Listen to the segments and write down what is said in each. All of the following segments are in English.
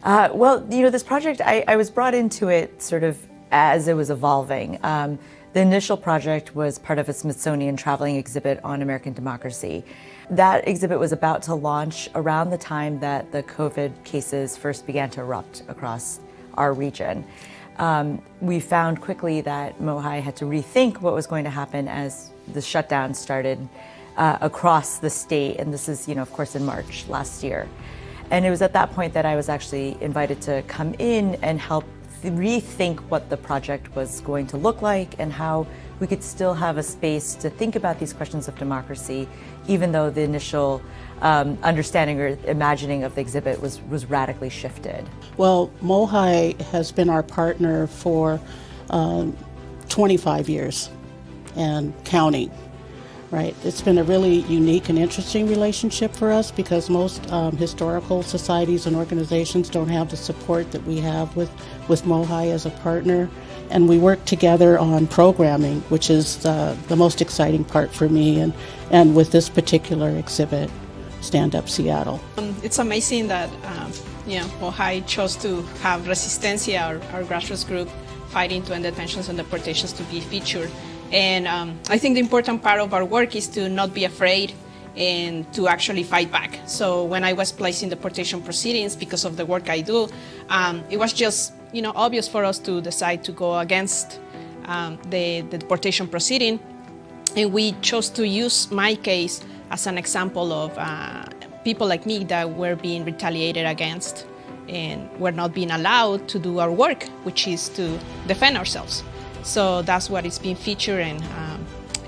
Well, this project, I was brought into it sort of as it was evolving. The initial project was part of a Smithsonian traveling exhibit on American democracy. That exhibit was about to launch around the time that the COVID cases first began to erupt across our region. We found quickly that MOHAI had to rethink what was going to happen as the shutdown started across the state, and this is, of course, in March last year. And it was at that point that I was actually invited to come in and help rethink what the project was going to look like and how we could still have a space to think about these questions of democracy, even though the initial understanding or imagining of the exhibit was radically shifted. Well, MOHAI has been our partner for 25 years and counting. Right. It's been a really unique and interesting relationship for us because most historical societies and organizations don't have the support that we have with MOHAI as a partner. And we work together on programming, which is the most exciting part for me and with this particular exhibit, Stand Up Seattle. It's amazing that MOHAI chose to have Resistencia, our grassroots group, fighting to end detentions and deportations, to be featured. And I think the important part of our work is to not be afraid and to actually fight back. So when I was placed in deportation proceedings because of the work I do, it was just obvious for us to decide to go against the deportation proceeding. And we chose to use my case as an example of people like me that were being retaliated against and were not being allowed to do our work, which is to defend ourselves. So that's what is being featured,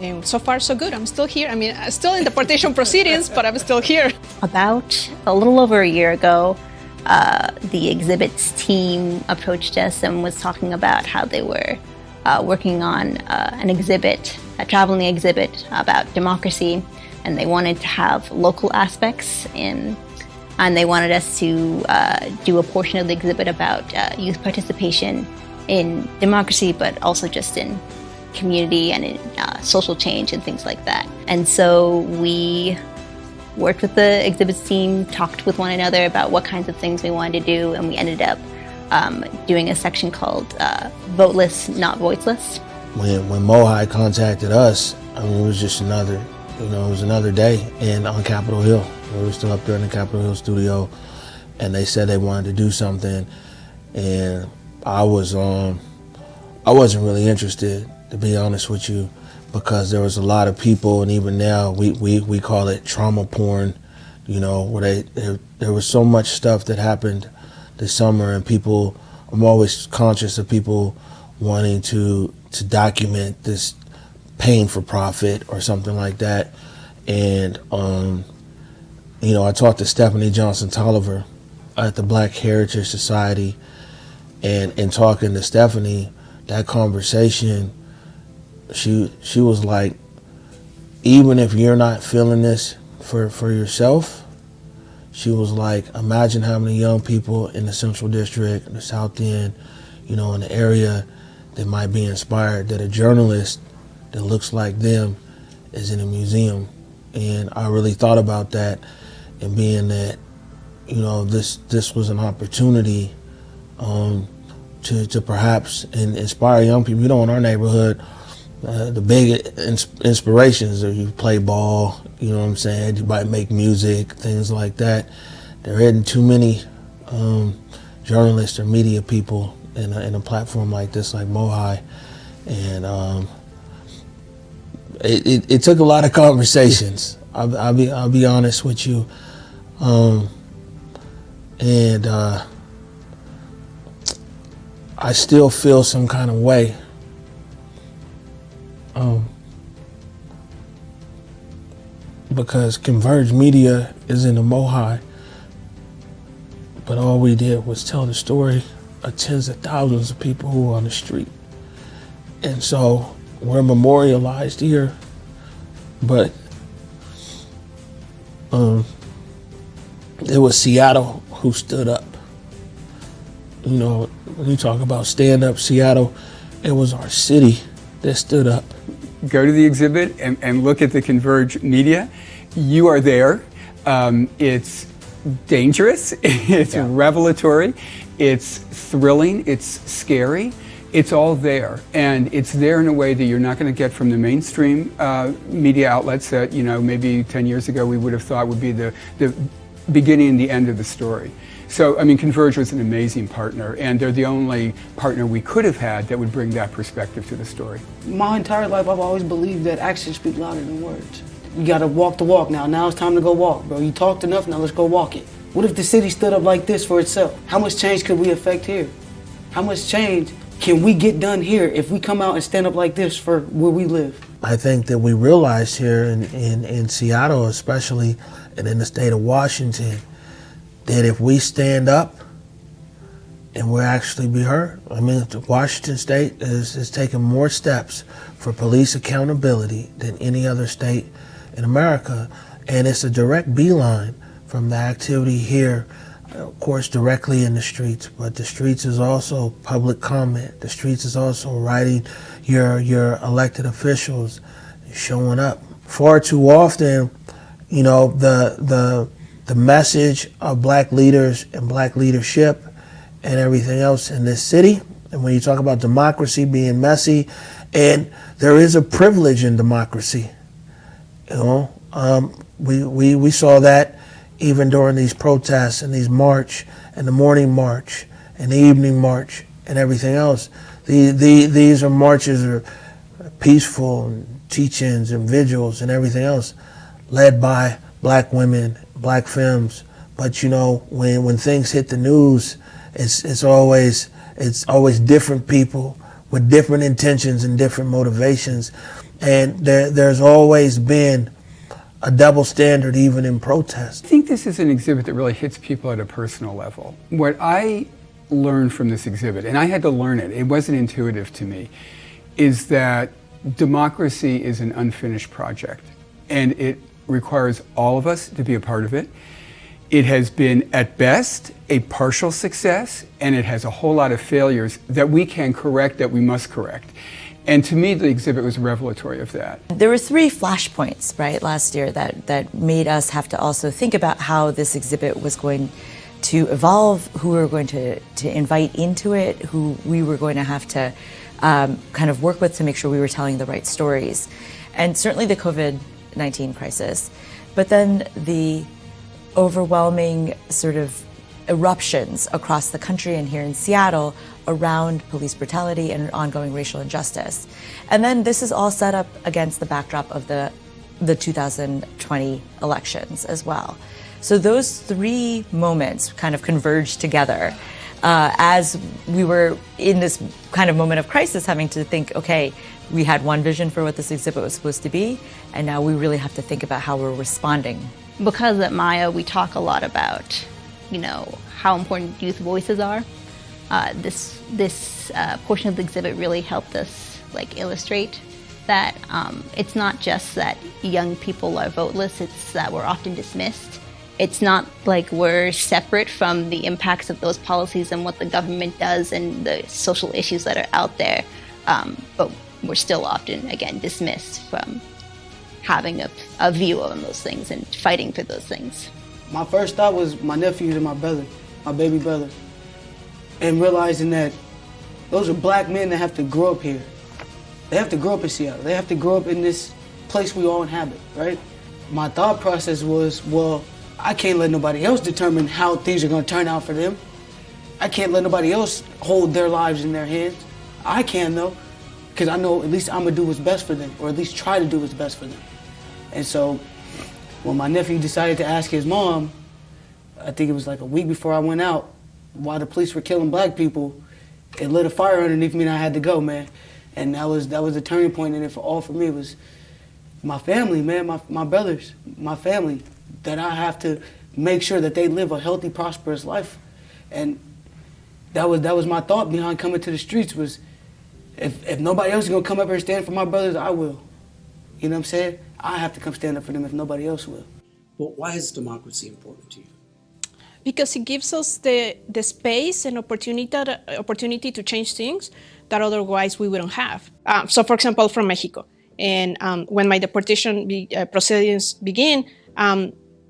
and so far so good. I'm still here. I mean, I'm still in deportation proceedings, but I'm still here. About a little over a year ago, the exhibits team approached us and was talking about how they were working on an exhibit, a traveling exhibit about democracy, and they wanted to have local aspects in. And they wanted us to do a portion of the exhibit about youth participation in democracy, but also just in community and in social change and things like that. And so we worked with the exhibits team, talked with one another about what kinds of things we wanted to do, and we ended up doing a section called Voteless, Not Voiceless. When MOHAI contacted us, I mean, it was just another, it was another day on Capitol Hill. We were still up there in the Capitol Hill studio, and they said they wanted to do something, and I wasn't really interested, to be honest with you, because there was a lot of people, and even now we call it trauma porn, where there was so much stuff that happened this summer, and I'm always conscious of people wanting to document this pain for profit or something like that. And I talked to Stephanie Johnson Tolliver at the Black Heritage Society. And in talking to Stephanie, that conversation, she was like, even if you're not feeling this for yourself, she was like, imagine how many young people in the Central District, the South End, in the area that might be inspired, that a journalist that looks like them is in a museum. And I really thought about that, and being that, this was an opportunity to perhaps inspire young people. In our neighborhood, the big inspirations are you play ball, you might make music, things like that. There isn't too many journalists or media people in a platform like this, like MOHAI. And it took a lot of conversations. I'll be honest with you. I still feel some kind of way. Because Converge Media is in the MOHAI, but all we did was tell the story of tens of thousands of people who are on the street. And so we're memorialized here, but it was Seattle who stood up. When you talk about Stand Up Seattle, it was our city that stood up. Go to the exhibit and look at the Converge Media. You are there. It's dangerous, it's revelatory, it's thrilling, it's scary. It's all there, and it's there in a way that you're not going to get from the mainstream media outlets that, you know, maybe 10 years ago we would have thought would be the beginning and the end of the story. So, I mean, Converge was an amazing partner, and they're the only partner we could have had that would bring that perspective to the story. My entire life, I've always believed that actions speak louder than words. You got to walk the walk now. Now it's time to go walk, bro. You talked enough, now let's go walk it. What if the city stood up like this for itself? How much change could we affect here? How much change can we get done here if we come out and stand up like this for where we live? I think that we realized here in Seattle especially, and in the state of Washington, that if we stand up and we'll actually be heard. I mean, Washington State is taking more steps for police accountability than any other state in America, and it's a direct beeline from the activity here, of course, directly in the streets, but the streets is also public comment. The streets is also writing your elected officials, showing up. Far too often, you know, the message of black leaders and black leadership and everything else in this city, and when you talk about democracy being messy, and there is a privilege in democracy, you know, we saw that even during these protests and these march and the morning march and the evening march and everything else. These are marches are peaceful and teach-ins and vigils and everything else led by black women, black femmes. But you know, when things hit the news, it's always different people with different intentions and different motivations. And there's always been a double standard even in protest. I think this is an exhibit that really hits people at a personal level. What I learned from this exhibit, and I had to learn it, it wasn't intuitive to me, is that democracy is an unfinished project, and it requires all of us to be a part of it. It has been, at best, a partial success, and it has a whole lot of failures that we can correct, that we must correct. And to me, the exhibit was revelatory of that. There were 3 flashpoints, right, last year that made us have to also think about how this exhibit was going to evolve, who we were going to invite into it, who we were going to have to kind of work with to make sure we were telling the right stories. And certainly the COVID-19 crisis, but then the overwhelming sort of eruptions across the country and here in Seattle around police brutality and ongoing racial injustice. And then this is all set up against the backdrop of the 2020 elections as well. So those 3 moments kind of converged together as we were in this kind of moment of crisis, having to think, okay, we had one vision for what this exhibit was supposed to be, and now we really have to think about how we're responding. Because at Maya we talk a lot about, you know, how important youth voices are. This portion of the exhibit really helped us illustrate that it's not just that young people are voteless, it's that we're often dismissed. It's not like we're separate from the impacts of those policies and what the government does and the social issues that are out there, but we're still often, again, dismissed from having a view on those things and fighting for those things. My first thought was my nephews and my brother, my baby brother, and realizing that those are black men that have to grow up here. They have to grow up in Seattle. They have to grow up in this place we all inhabit, right? My thought process was, well, I can't let nobody else determine how things are going to turn out for them. I can't let nobody else hold their lives in their hands. I can, though, because I know at least I'm going to do what's best for them, or at least try to do what's best for them. And so when my nephew decided to ask his mom, I think it was like a week before I went out, while the police were killing black people, it lit a fire underneath me and I had to go, man. And that was the turning point in it for me was my family, man, my brothers, my family, that I have to make sure that they live a healthy, prosperous life. And that was my thought behind coming to the streets was, if nobody else is gonna come up here and stand for my brothers, I will. You know what I'm saying? I have to come stand up for them if nobody else will. But why is democracy important to you? Because it gives us the space and opportunity to change things that otherwise we wouldn't have. So for example, from Mexico, and when my deportation proceedings begin,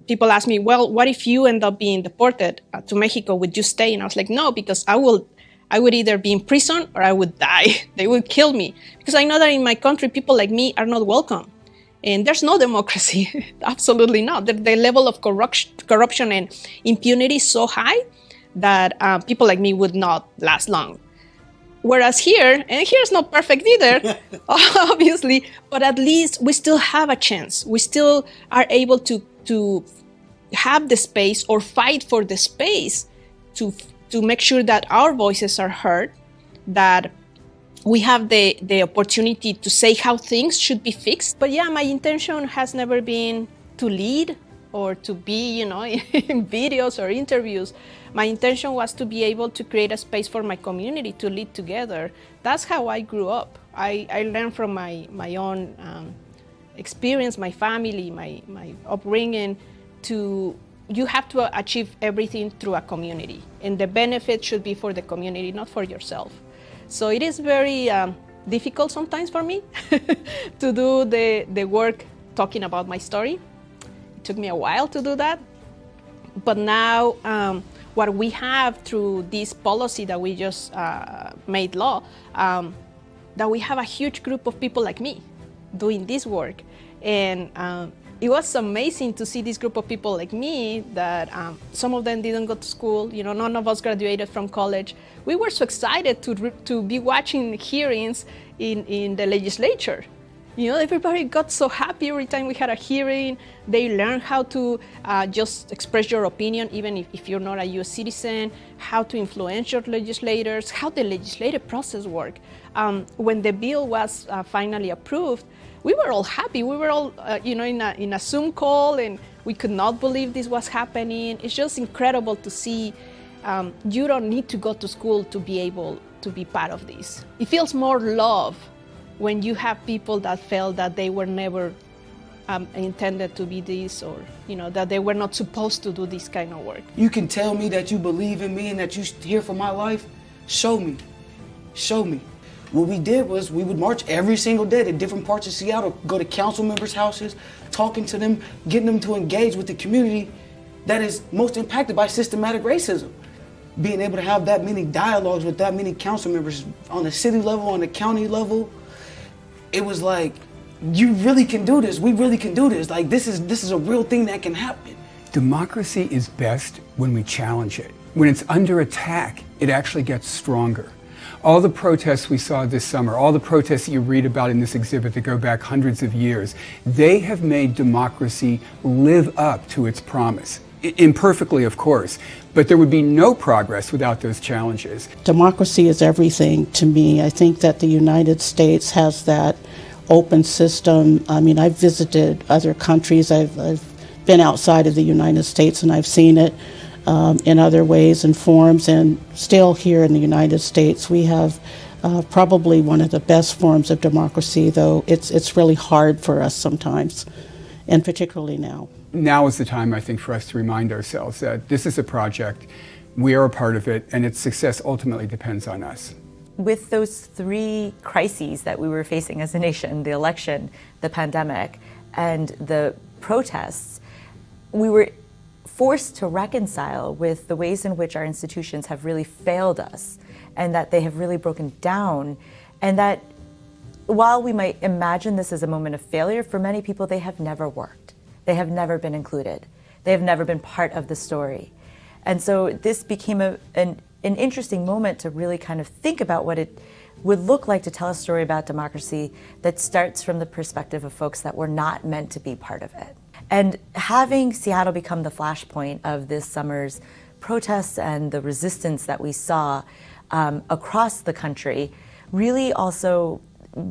people ask me, well, what if you end up being deported to Mexico? Would you stay? And I was like, no, because I would either be in prison or I would die. They would kill me. Because I know that in my country, people like me are not welcome. And there's no democracy. Absolutely not. The level of corruption and impunity is so high that people like me would not last long. Whereas here, and here's not perfect either, obviously, but at least we still have a chance. We still are able to have the space or fight for the space to make sure that our voices are heard, that we have the opportunity to say how things should be fixed. But yeah, my intention has never been to lead or to be, in videos or interviews. My intention was to be able to create a space for my community to lead together. That's how I grew up. I learned from my own experience, my family, my upbringing, you have to achieve everything through a community. And the benefit should be for the community, not for yourself. So it is very difficult sometimes for me to do the work talking about my story. It took me a while to do that. But now what we have through this policy that we just made law, that we have a huge group of people like me doing this work. And it was amazing to see this group of people like me that some of them didn't go to school, none of us graduated from college. We were so excited to be watching hearings in the legislature. Everybody got so happy every time we had a hearing. They learned how to just express your opinion, even if you're not a U.S. citizen, how to influence your legislators, how the legislative process works. When the bill was finally approved, we were all happy. We were all, in a Zoom call, and we could not believe this was happening. It's just incredible to see. You don't need to go to school to be able to be part of this. It feels more love when you have people that felt that they were never intended to be this, or that they were not supposed to do this kind of work. You can tell me that you believe in me and that you're here for my life. Show me. Show me. What we did was we would march every single day to different parts of Seattle, go to council members' houses, talking to them, getting them to engage with the community that is most impacted by systematic racism. Being able to have that many dialogues with that many council members on the city level, on the county level, it was like, you really can do this. We really can do this. Like, this is a real thing that can happen. Democracy is best when we challenge it. When it's under attack, it actually gets stronger. All the protests we saw this summer, all the protests that you read about in this exhibit that go back hundreds of years, they have made democracy live up to its promise. Imperfectly, of course, but there would be no progress without those challenges. Democracy is everything to me. I think that the United States has that open system. I mean, I've visited other countries. I've been outside of the United States, and I've seen it in other ways and forms. And still here in the United States, we have probably one of the best forms of democracy, though it's really hard for us sometimes, and particularly now. Now is the time, I think, for us to remind ourselves that this is a project, we are a part of it, and its success ultimately depends on us. With those three crises that we were facing as a nation, the election, the pandemic, and the protests, we were forced to reconcile with the ways in which our institutions have really failed us, and that they have really broken down, and that while we might imagine this as a moment of failure, for many people they have never worked. They have never been included. They have never been part of the story. And so this became an interesting moment to really kind of think about what it would look like to tell a story about democracy that starts from the perspective of folks that were not meant to be part of it. And having Seattle become the flashpoint of this summer's protests and the resistance that we saw across the country really also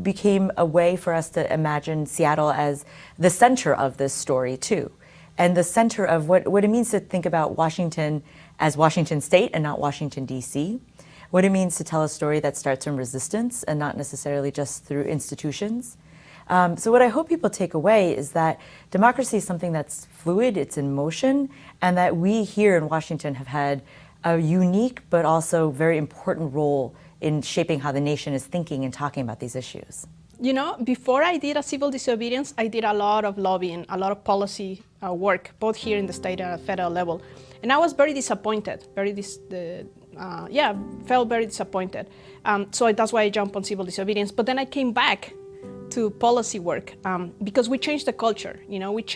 became a way for us to imagine Seattle as the center of this story too, and the center of what it means to think about Washington as Washington State and not Washington, D.C., what it means to tell a story that starts from resistance and not necessarily just through institutions. So what I hope people take away is that democracy is something that's fluid, it's in motion, and that we here in Washington have had a unique but also very important role in shaping how the nation is thinking and talking about these issues. You know, before I did a civil disobedience, I did a lot of lobbying, a lot of policy work, both here in the state and at federal level. And I was very disappointed, felt very disappointed. So that's why I jumped on civil disobedience. But then I came back to policy work because we changed the culture. You know, we